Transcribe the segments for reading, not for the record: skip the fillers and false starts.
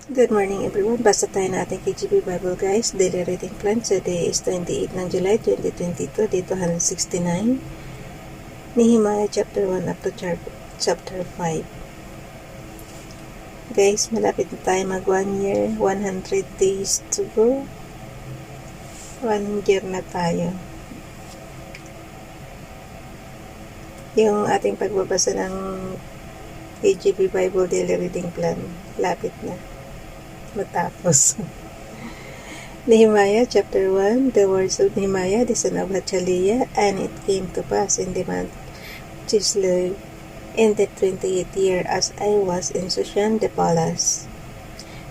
Good morning everyone. Basa tayo ng ating KGB Bible guys. Daily reading plan. Today is 28 ng July 2022. Day269. Nehemiah chapter 1 up to chapter 5. Guys, malapit na tayo mag 1 year. 100 days to go. 1 year na tayo. Yung ating pagbabasa ng KGB Bible Daily Reading Plan. Lapit na matapos. Nehemiah chapter 1. The words of Nehemiah, the son of Hachaliah. And it came to pass in the month Chislev, in the 28th year, as I was in Shushan the palace,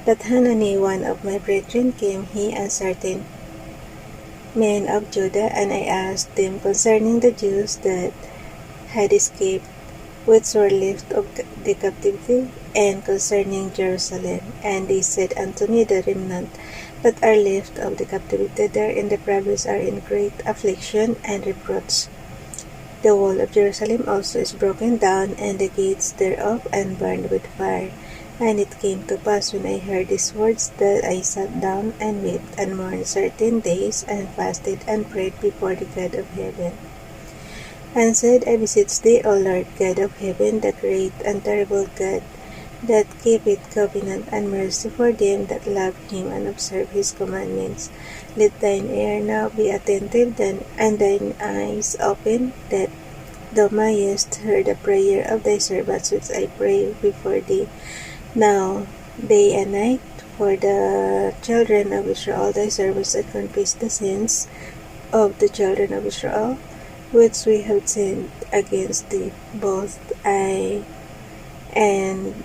that Hanani, one of my brethren, came, he and certain men of Judah, and I asked them concerning the Jews that had escaped, which were left of the captivity, and concerning Jerusalem. And they said unto me, the remnant that are left of the captivity there in the province are in great affliction and reproach. The wall of Jerusalem also is broken down, and the gates thereof and burned with fire. And it came to pass, when I heard these words, that I sat down and wept and mourned certain days, and fasted and prayed before the God of heaven, and said, I beseech thee, O Lord God of heaven, the great and terrible God, that keepeth covenant and mercy for them that love him and observe his commandments. Let thine ear now be attentive, and thine eyes open, that thou mayest hear the prayer of thy servants which I pray before thee now day and night for the children of Israel, thy servants, that confess the sins of the children of Israel, which we have sinned against thee. Both I and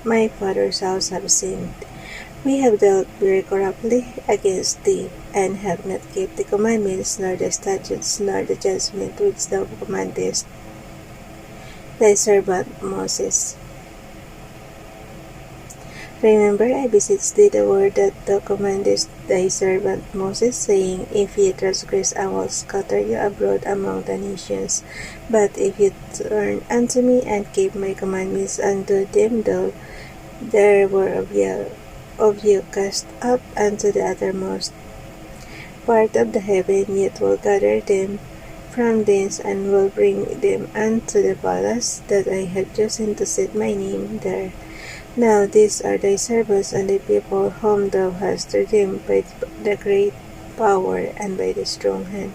my father's house have sinned. We have dealt very corruptly against thee, and have not kept the commandments, nor the statutes, nor the judgment which thou commandest thy servant Moses. Remember, I beseech thee, the word that thou commandest thy servant Moses, saying, If ye transgress, I will scatter you abroad among the nations. But if ye turn unto me, and keep my commandments, and do them, though there were of you cast up unto the uttermost part of the heaven, yet will gather them from thence, and will bring them unto the palace that I have chosen to set my name there. Now these are thy servants, and the people whom thou hast redeemed by the great power and by the strong hand.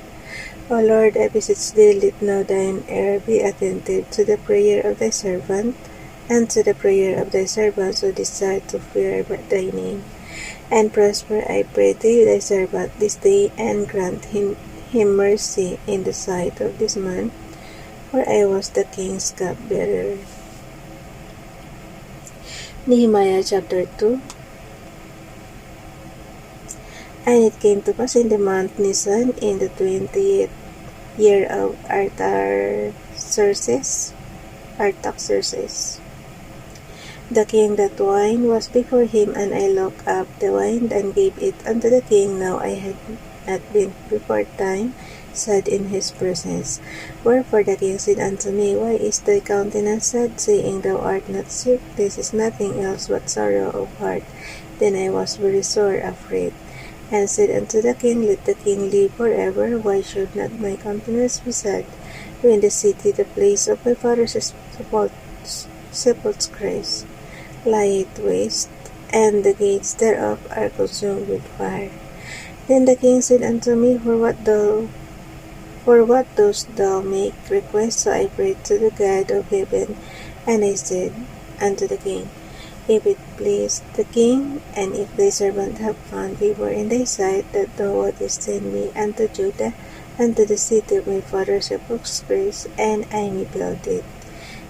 O Lord, I beseech thee, let now thine ear be attentive to the prayer of thy servant, and to the prayer of thy servants who desire to fear thy name. And prosper, I pray thee, thy servant this day, and grant him mercy in the sight of this man, for I was the king's cupbearer. Nehemiah chapter 2. And it came to pass in the month Nisan, in the 20th year of Artaxerxes, the king, that wine was before him, and I looked up the wine, and gave it unto the king. Now I had not been before time sad in his presence. Wherefore the king said unto me, Why is thy countenance sad, saying, Thou art not sick? This is nothing else but sorrow of heart. Then I was very sore afraid, and said unto the king, Let the king live forever. Why should not my countenance be sad, when the city, the place of my father's sepulchres, lieth waste, and the gates thereof are consumed with fire? Then the king said unto me, For what dost thou make request? So I prayed to the God of heaven, and I said unto the king, If it please the king, and if thy servant have found favor in thy sight, that thou wouldest send me unto Judah, unto the city of my father's sepulchres, and I may build it.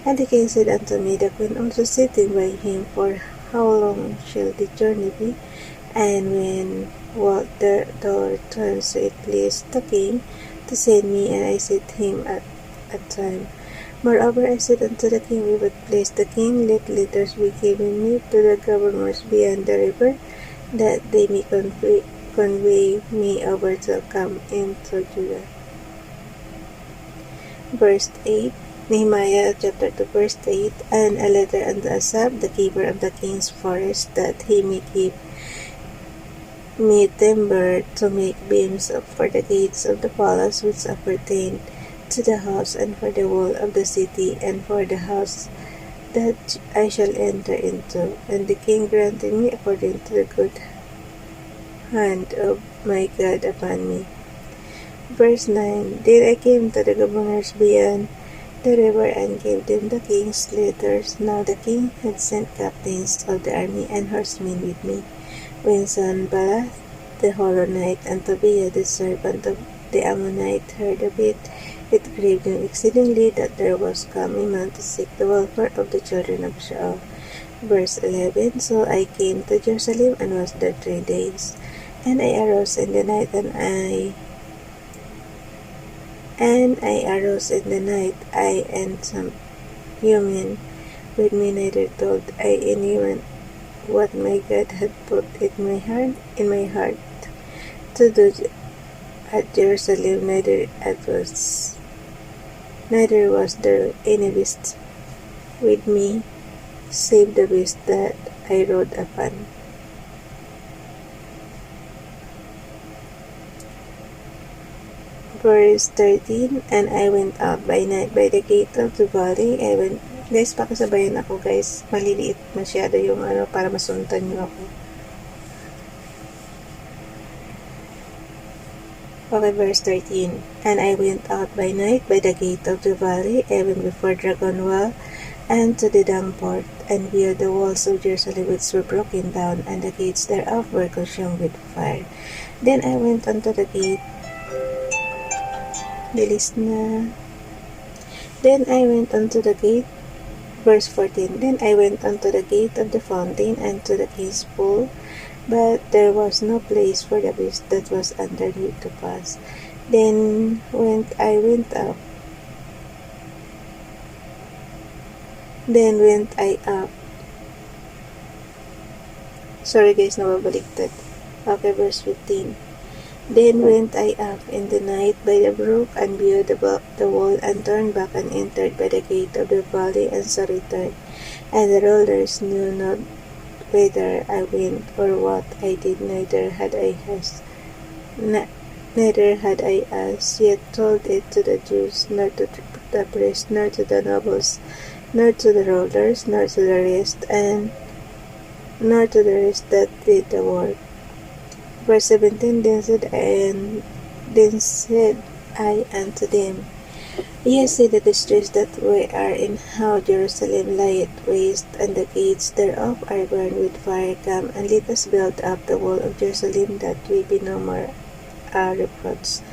And the king said unto me, the queen also sitting by him, For how long shall the journey be? And when wilt thou return? So it pleased the king to send me, and I set him at a time. Moreover, I said unto the king, If it please the king, let letters be given me to the governors beyond the river, that they may convey me over to come into Judah. Verse 8. Nehemiah chapter 2 verse 8, and a letter unto Asaph, the keeper of the king's forest, that he may keep me timber to make beams for the gates of the palace which appertained to the house, and for the wall of the city, and for the house that I shall enter into. And the king granted me according to the good hand of my God upon me. Verse 9, Then I came to the governors beyond the river and gave them the king's letters. Now the king had sent captains of the army and horsemen with me. When Sanballat the Horonite and Tobiah the servant of the Ammonite heard of it, it grieved him exceedingly that there was come a man to seek the welfare of the children of Israel. Verse 11, So I came to Jerusalem and was there 3 days. And I arose in the night, I and some human with me, neither told I anyone what my God had put in my heart to do at Jerusalem, neither was there any beast with me, save the beast that I rode upon. Verse 13, And I went out by night by the gate of the valley. Guys, pakisabayan ako guys. Maliliit masyado yung para masuntan nyo ako. Okay, verse 13. And I went out by night by the gate of the valley, even before Dragon Well, and to the dung port, and viewed the walls of Jerusalem which were broken down, and the gates thereof were consumed with fire. Then I went unto the gate. Then I went unto the gate. Verse 14, Then I went unto the gate of the fountain, and to the king's pool, but there was no place for the beast that was underneath to pass. Then went I up. Sorry guys, nababaliktad. Okay, verse 15. Then went I up in the night by the brook, and viewed the wall, and turned back, and entered by the gate of the valley, and so returned. And the rulers knew not whither I went, or what I did, neither had I yet told it to the Jews, nor to the priests, nor to the nobles, nor to the rulers, nor to the rest that did the work. Verse 17, Then said I unto them, Ye see the distress that we are in, how Jerusalem lieth waste, and the gates thereof are burned with fire. Come, and let us build up the wall of Jerusalem, that we be no more reproach.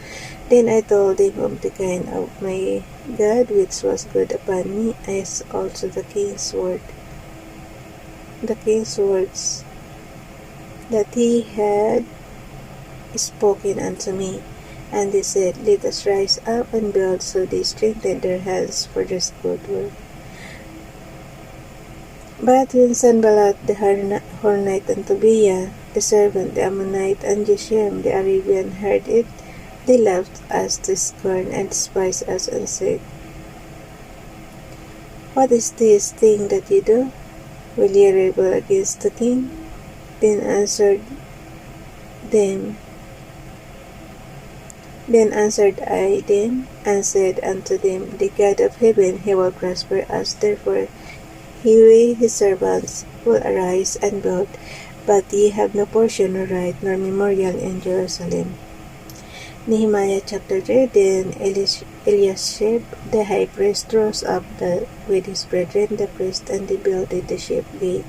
Then I told them of the kind of my God which was good upon me, as also the king's words that he had spoken unto me. And they said, Let us rise up and build. So they strengthened their hands for this good work. But when Sanballat the Horonite and Tobiah the servant, the Ammonite, and Geshem the Arabian heard it, they laughed us to scorn, and despised us, and said, What is this thing that ye do? Will ye rebel against the king? Then answered I them, and said unto them, The God of heaven, he will prosper us. Therefore he his servants will arise and build, but ye have no portion, nor right, nor memorial in Jerusalem. Nehemiah chapter 3. Then Eliashib the high priest rose up with his brethren the priests, and they builded the sheep gate.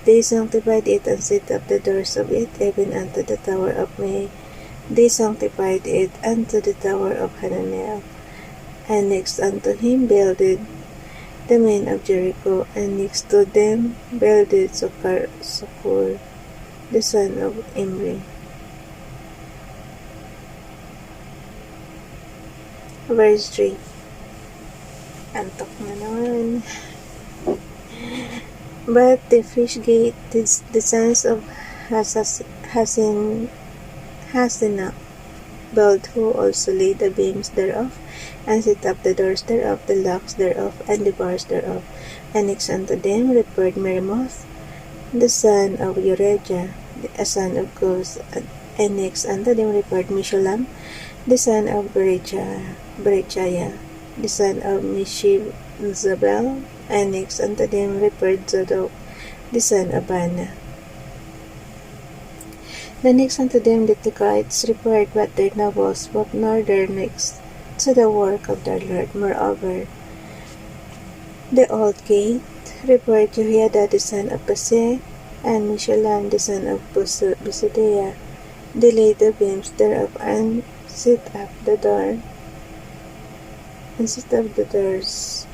They sanctified it, and set up the doors of it, even unto the tower of They sanctified it unto the tower of Hananiah. And next unto him builded the men of Jericho, and next to them builded Sokur, the son of Imri. Verse 3. Antok na naman. But the fish gate, the sons of Hasenah built, who also laid the beams thereof, and set up the doors thereof, the locks thereof, and the bars thereof. And next unto them repaired Meremoth, the son of Urijah, a son of Koz. And next unto them repaired Meshullam, the son of Berechiah, the son of Meshezabel. And next unto them repaired Zadok, the son of Bana. The next unto them the Levites repaired but their nobles spoke nor their necks to the work of their Lord. Moreover, the old gate repaired Jehoiada the son of Paseh, and Meshullam the son of Besodeiah. They laid the beams thereof, and set up the doors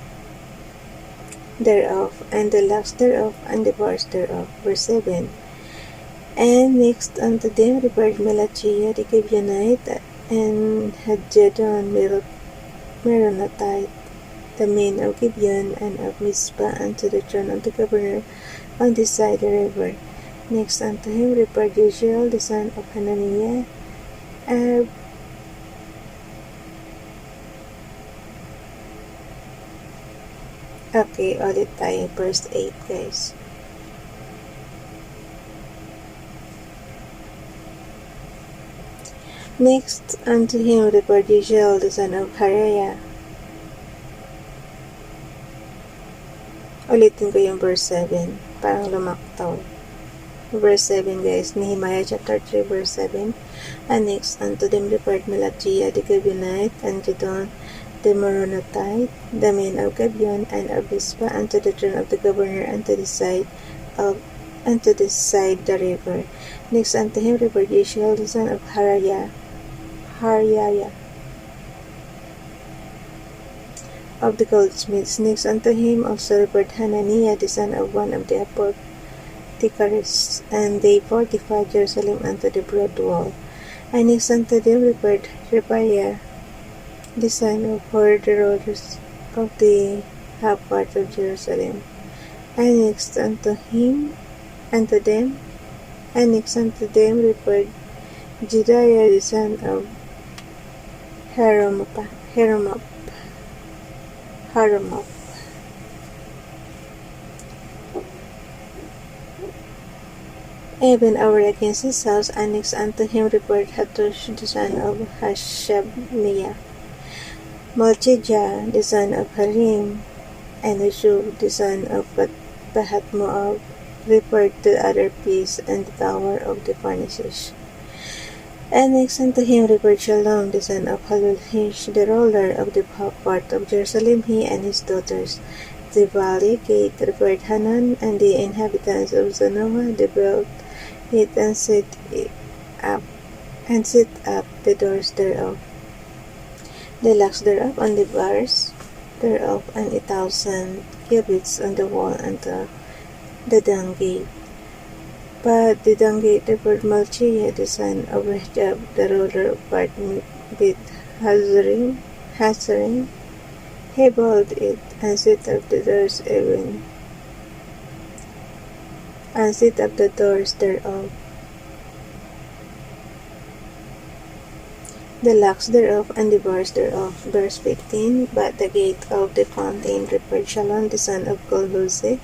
thereof, and the locks thereof, and the bars thereof. Verse 7. And next unto them repaired Melchiah the Gibeonite, and Hadjedon Meronotite, the men of Gibeon and of Mizpah, unto the throne of the governor on this side the river. Next unto him repaired Jehiel the son of Hananiah, okay, ulit tayo, verse 8 guys. Next unto him repaired Jehiel the son of Hariah. Ulitin ko yung verse 7, parang lumaktaw. Verse 7 guys, Nehemiah chapter 3 verse 7. And next unto them repaired Melchiah the Gibeonite, and Jedon the Meronotite, the men of Gibeon and of Mizpah, unto the throne of the governor, unto this side the river. Next unto him repaired Jehiel the son of Hariah of the goldsmiths. Next unto him also repaired Hananiah the son of one of the apothecaries, and they fortified Jerusalem unto the broad wall. And next unto them repaired Rephaiah the son of Hur, the rulers of the half part of Jerusalem. And next unto them repaired Jedaiah the son of Harumaph. Even over against his house. And next unto him repaired Hattush the son of Hashabniah, Malchijah the son of Harim, and Yeshub the son of Pahat Moab repaired the other piece and the tower of the furnaces. And next unto him repaired Shalom the son of Halulhish, the ruler of the part of Jerusalem, he and his daughters. The valley gate repaired Hanan, and the inhabitants of Zanoah. They built it and set up the doors thereof, the locks thereof, and the bars thereof, and 1,000 cubits on the wall unto the dung gate. But the dung gate repaired Malchiah the son of Rechab, the ruler of part Beth Hazarim. He built it and set up the doors thereof, the locks thereof, and the bars thereof. Verse 15. But the gate of the fountain repaired Shalom the son of Kolhose,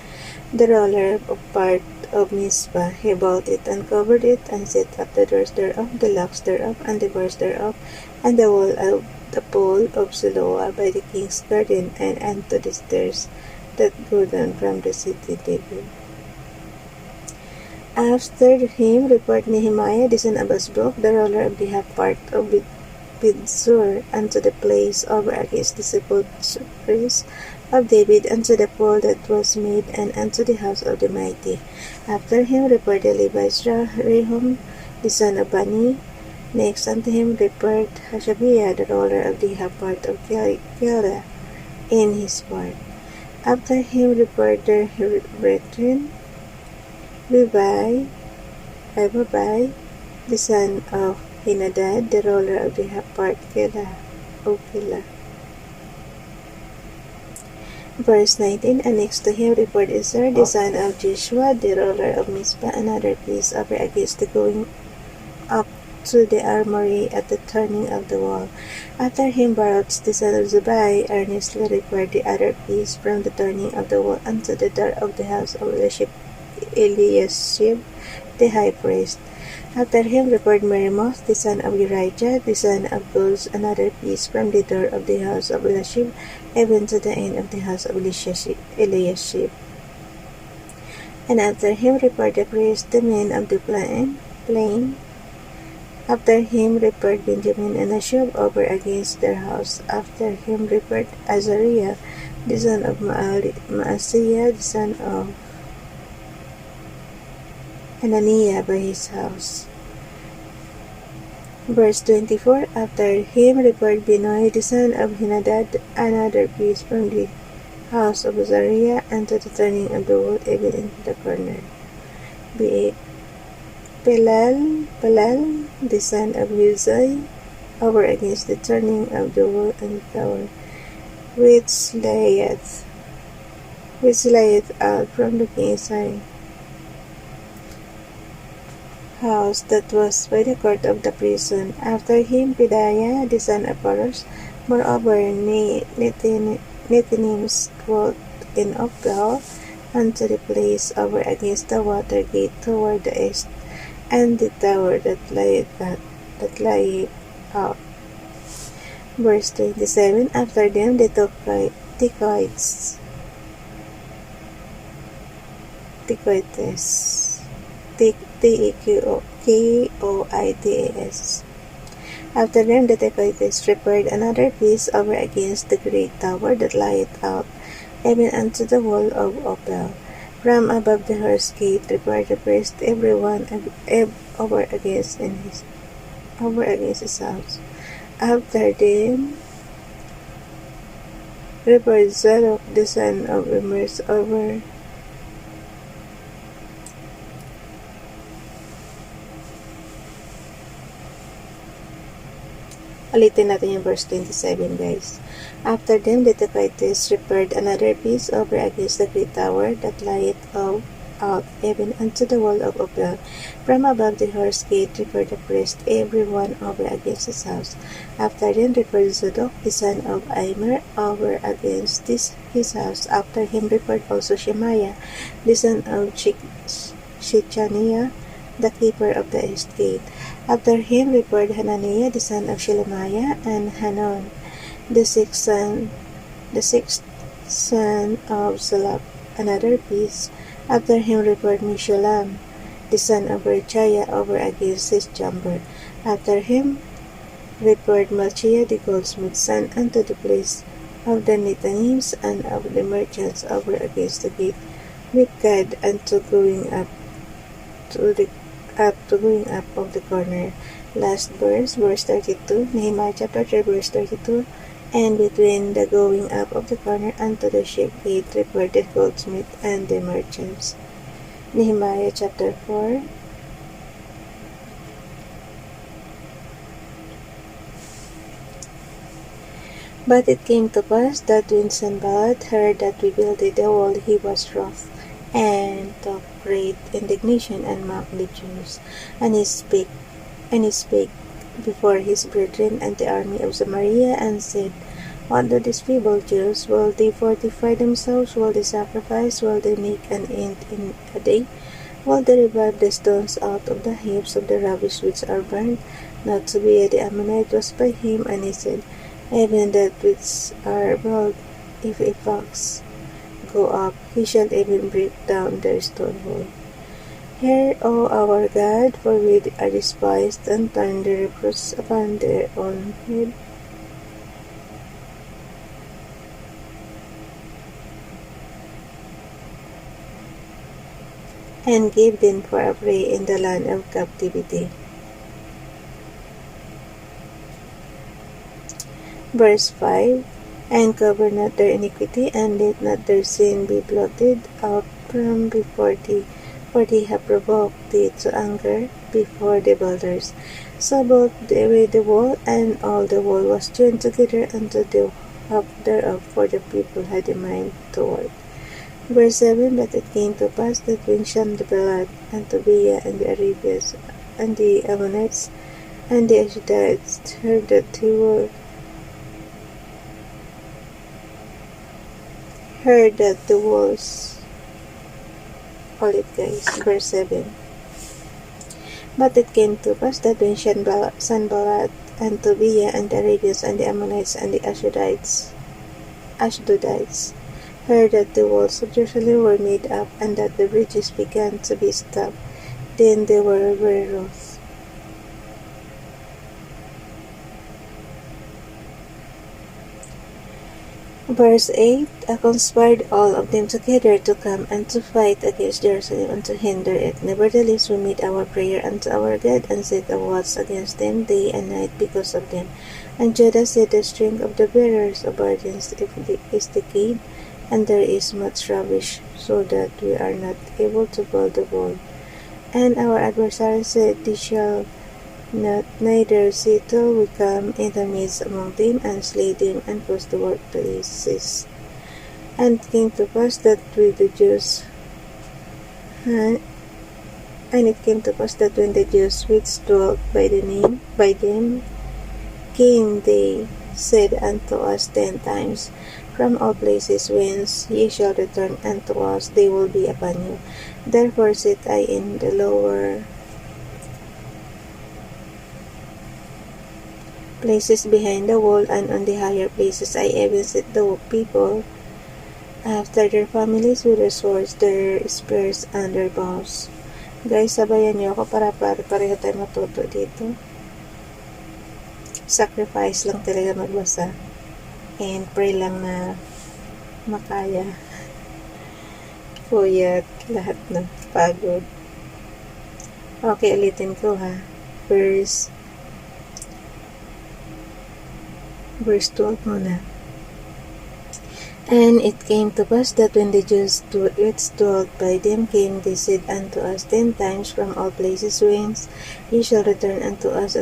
the ruler of part of Mizpah. He built it and covered it, and set up the doors thereof, the locks thereof, and the bars thereof, and the wall of the pool of Siloah by the king's garden, and unto the stairs that go down from the city David. After him repaired Nehemiah the son of Azbuk, the ruler of the half part of Bidzur, unto the place over against the sepulchres of David, unto the pool that was made, and unto the house of the mighty. After him repaired the Levites Rehum the son of Bani. Next unto him repaired Hashabiah, the ruler of the half part of Keilah in his part. After him repaired their brethren Abai, the son of Henadad, the ruler of the half part Keilah. Verse 19. And next to him repaired Ezer, the son of Joshua, the ruler of Mizpah, another piece over against the going up to the armory at the turning of the wall. After him Baruch the son of Zabai earnestly repaired the other piece from the turning of the wall unto the door of the house of Eliashib the high priest. After him repaired Meremoth the son of Urijah the son of Buz another piece from the door of the house of Eliashib even to the end of the house of Eliashib. And after him repaired the priest the men of the plain. After him repaired Benjamin and Ashub over against their house. After him repaired Azariah the son of Maaseiah the son of Hananiah by his house. Verse 24. After him repaired Benoi the son of Henadad another piece from the house of Azariah unto the turning of the wall even into the corner. Pelal the son of Uzai over against the turning of the wall and the tower, which layeth out from the king's house that was by the court of the prison. After him Pedaiah the son of Parosh. Moreover Nethinim dwelt in Ophel unto the place over against the water gate toward the east, and the tower that lieth out. Verse 27. After them the Tekoites Tekoites. After them the Tekoites repaired another piece over against the great tower that lieth out, even unto the wall of Ophel. From above the horse gate repaired the priest every one over against his house. After them repaired Zadok the son of Immer over Ulitin natin yung verse 27, guys. After them, the Tekoites repaired another piece over against the great tower that lieth out even unto the wall of Ophel. From above the horse gate repaired the priest every one over against his house. After them repaired Zadok the son of Immer over against his house. After him repaired also Shemaiah the son of Shechaniah the keeper of the east gate. After him repaired Hananiah the son of Shelemiah, and Hanan the sixth son of Salap another piece. After him repaired Meshulam the son of Berechiah over against his chamber. After him repaired Malchiah the goldsmith's son unto the place of the Nethinims and of the merchants over against the gate with guide unto going up of the corner. Last verse 32. Nehemiah chapter 3 verse 32. And between the going up of the corner unto the sheep gate repaired the goldsmith and the merchants. Nehemiah chapter 4. But it came to pass that when Sanballat heard that we builded the wall, he was wroth, and took great indignation, and mocked the Jews. And he spake before his brethren and the army of Samaria, and said, What do these feeble Jews? Will they fortify themselves? Will they sacrifice? Will they make an end in a day? Will they revive the stones out of the heaps of the rubbish which are burned? Not Tobiah the Ammonite was by him, and he said, Even that which are built, if a fox go up, he shall even break down their stone wall. Hear, O our God, for we are despised, and turn the reproach upon their own head. And give them for a prey in the land of captivity. Verse 5. And cover not their iniquity, and let not their sin be blotted out from before thee, for they have provoked thee to anger before the builders. So built they with the wall, and all the wall was joined together unto the half thereof, for the people had a mind to work. Verse 7. But it came to pass that when Sanballat and Tobiah and the Arabians and the Ammonites And the Ashdodites heard that the walls. Hold it, guys. Verse 7. But it came to pass that when Sanballat and Tobiah and the Arabians and the Ammonites and the Ashdodites heard that the walls of Jerusalem were made up and that the bridges began to be stopped, then they were very wroth. Verse 8. Conspired all of them together to come and to fight against Jerusalem and to hinder it. Nevertheless, we made our prayer unto our God and set a watch against them day and night because of them. And Judah said, the strength of the bearers of burdens is decayed, and there is much rubbish, so that we are not able to build the wall. And our adversaries said, they shall not neither see till we come in the midst among them and slay them and cause the work to cease. And it came to pass that when the Jews which dwelt by them came, they said unto us 10 times, from all places whence ye shall return unto us, they will be upon you. Therefore sit I in the lower places behind the wall, and on the higher places I even set the people after their families with their swords, their spears, and their bows. Guys, sabayan niyo ako para pareho tayo matuto dito. Sacrifice lang talaga magbasa. And pray lang na makaya. Puyat, lahat na pagod. Okay, ulitin ko ha. Verse 12 muna. And it came to pass that when the Jews which dwelt by them came, they said unto us 10 times, from all places whence ye shall return unto us,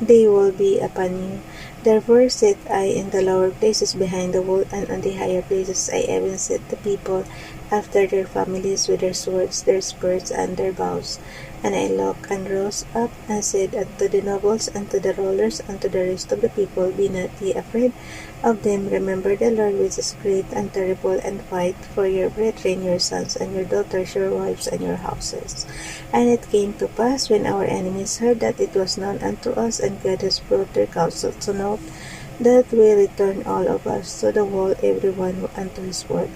they will be upon you. Therefore set I in the lower places behind the wall, and on the higher places I even set the people after their families with their swords, their spears, and their bows. And I looked and rose up and said unto the nobles, and to the rulers, and to the rest of the people, be not ye afraid of them. Remember the Lord which is great and terrible, and fight for your brethren, your sons and your daughters, your wives and your houses. And it came to pass, when our enemies heard that it was known unto us, and God has brought their counsel to naught, that we return all of us to the wall, every one unto his work.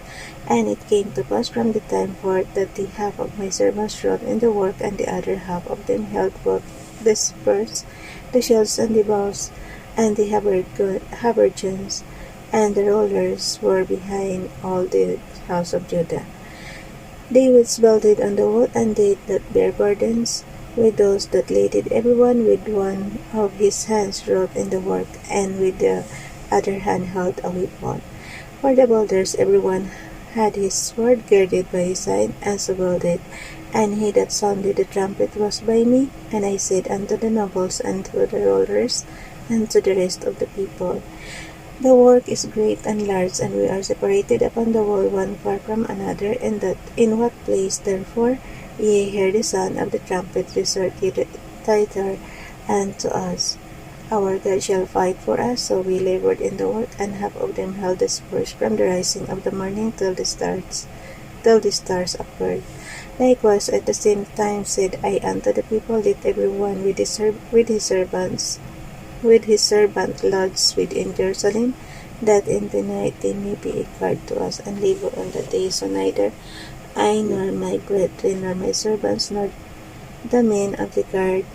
And it came to pass from the time forth that the half of my servants wrought in the work, and the other half of them held both the spears, the shields, and the bows, and the habergeons, and the rollers were behind all the house of Judah. They which builded on the wall, and they that bear burdens, with those that laid it, every one with one of his hands wrought in the work, and with the other hand held a weapon. For the builders, every one had his sword girded by his side, and so builded. And he that sounded the trumpet was by me, and I said unto the nobles, and to the rulers, and to the rest of the people, the work is great and large, and we are separated upon the wall one far from another, and that in what place therefore ye hear the sound of the trumpet, resort ye thither unto us. Our God shall fight for us. So we labored in the work, and half of them held the spurs from the rising of the morning till the stars appeared. Likewise at the same time said I unto the people, let every one with his servant lodge within Jerusalem, that in the night they may be a guard to us, and labor on the day. So neither I nor my brethren nor my servants nor the men of the guard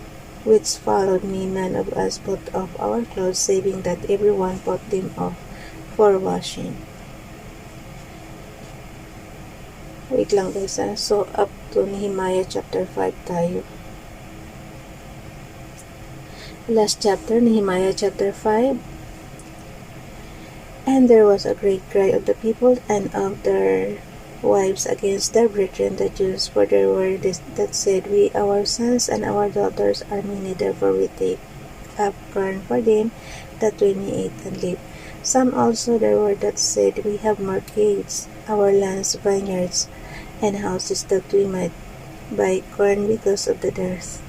which followed me, none of us put off our clothes, saving that every one put them off for washing. Wait lang guys ha. So up to Nehemiah chapter 5 tayo. Last chapter, Nehemiah chapter 5. And there was a great cry of the people and of their wives against their brethren the Jews, for there were that said, we, our sons and our daughters are many, therefore we take up corn for them, that we may eat and live. Some also there were that said, we have mortgaged our lands, vineyards, and houses, that we might buy corn because of the dearth.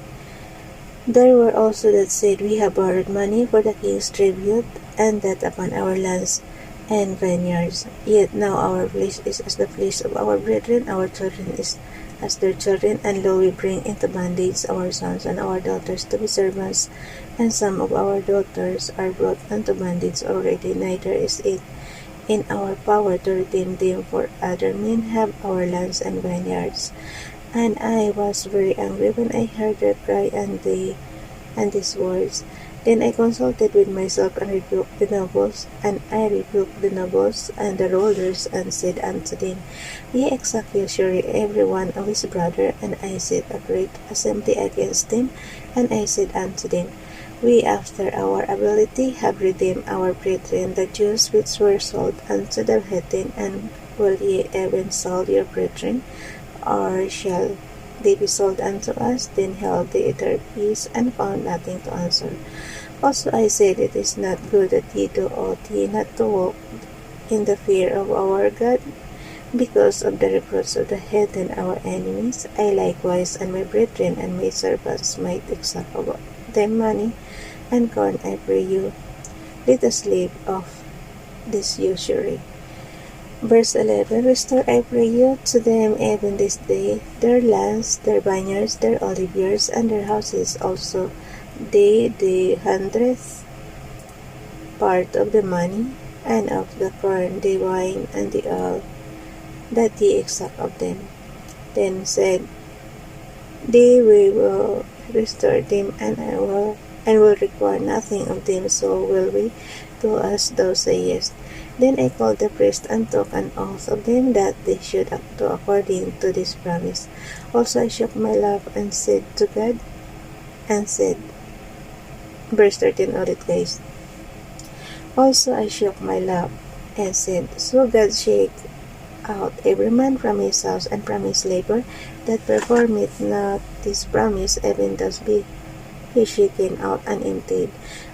There were also that said, We have borrowed money for the king's tribute, and that upon our lands and vineyards. Yet now our place is as the place of our brethren, our children is as their children, and lo, we bring into bondage our sons and our daughters to be servants, and some of our daughters are brought unto bondage already, neither is it in our power to redeem them, for other men have our lands and vineyards. And I was very angry when I heard their cry and these words. Then I consulted with myself and rebuked the nobles, and the rulers, and said unto them, Ye exactly surely every one of his brother. And I set a great assembly against them, and I said unto them, We after our ability have redeemed our brethren the Jews which were sold unto the heathen, and will ye even sell your brethren? Or shall they be sold unto us? Then held they their peace, and found nothing to answer. Also I said, It is not good that ye do ought ye not to walk in the fear of our God, because of the reproach of the heathen our enemies. I likewise and my brethren and my servants might exact of them money and corn. I pray you, let us leave off this usury. Verse 11, Restore, I pray you, to them even this day their lands, their vineyards, their oliveyards, and their houses also, they the 100th part of the money, and of the corn, the wine, and the oil, that ye exact of them. Then said they, We will restore them, and will require nothing of them, so will we do as thou sayest. Then I called the priest and took an oath of them that they should do according to this promise. Also I shook my love and said to God, and said, verse 13 ulit guys. Also I shook my love and said, So God shake out every man from his house and from his labor, that performeth not this promise, even thus be he shaken out and emptied.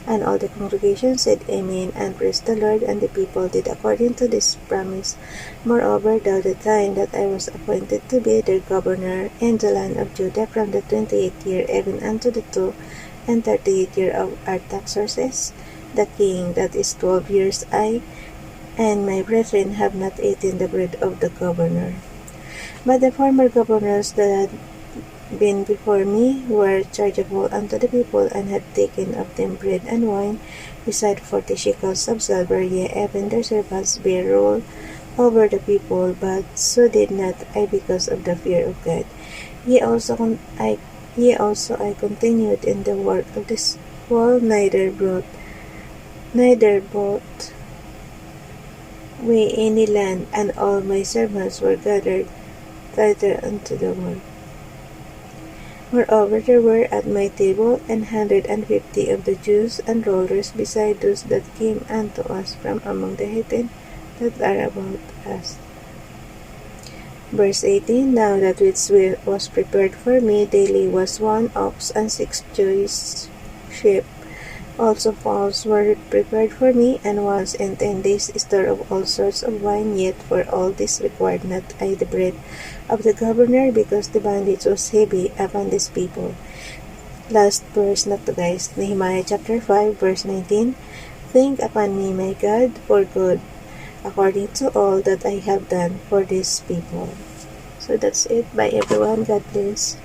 And all the congregation said, Amen, and praised the Lord. And the people did according to this promise. Moreover, thou the time that I was appointed to be their governor in the land of Judah, from the 28th year even unto the 32nd year of Artaxerxes the king, that is 12 years, I and my brethren have not eaten the bread of the governor. But the former governors that had been before me were chargeable unto the people, and had taken of them bread and wine, beside 40 shekels of silver. Yea, even their servants bear rule over the people, but so did not I, because of the fear of God. Yea, also I continued in the work of this wall, neither bought we any land, and all my servants were gathered thither unto the work. Moreover, there were at my table 150 of the Jews and rulers, beside those that came unto us from among the heathen that are about us. Verse 18, Now that which was prepared for me daily was 1 ox and 6 choice sheep. Also fowls were prepared for me, and once in 10 days store of all sorts of wine. Yet for all this required not I the bread of the governor, because the bondage was heavy upon this people. Last verse na to guys, Nehemiah chapter 5 verse 19. Think upon me, my God, for good, according to all that I have done for these people. So that's it. Bye everyone. God bless.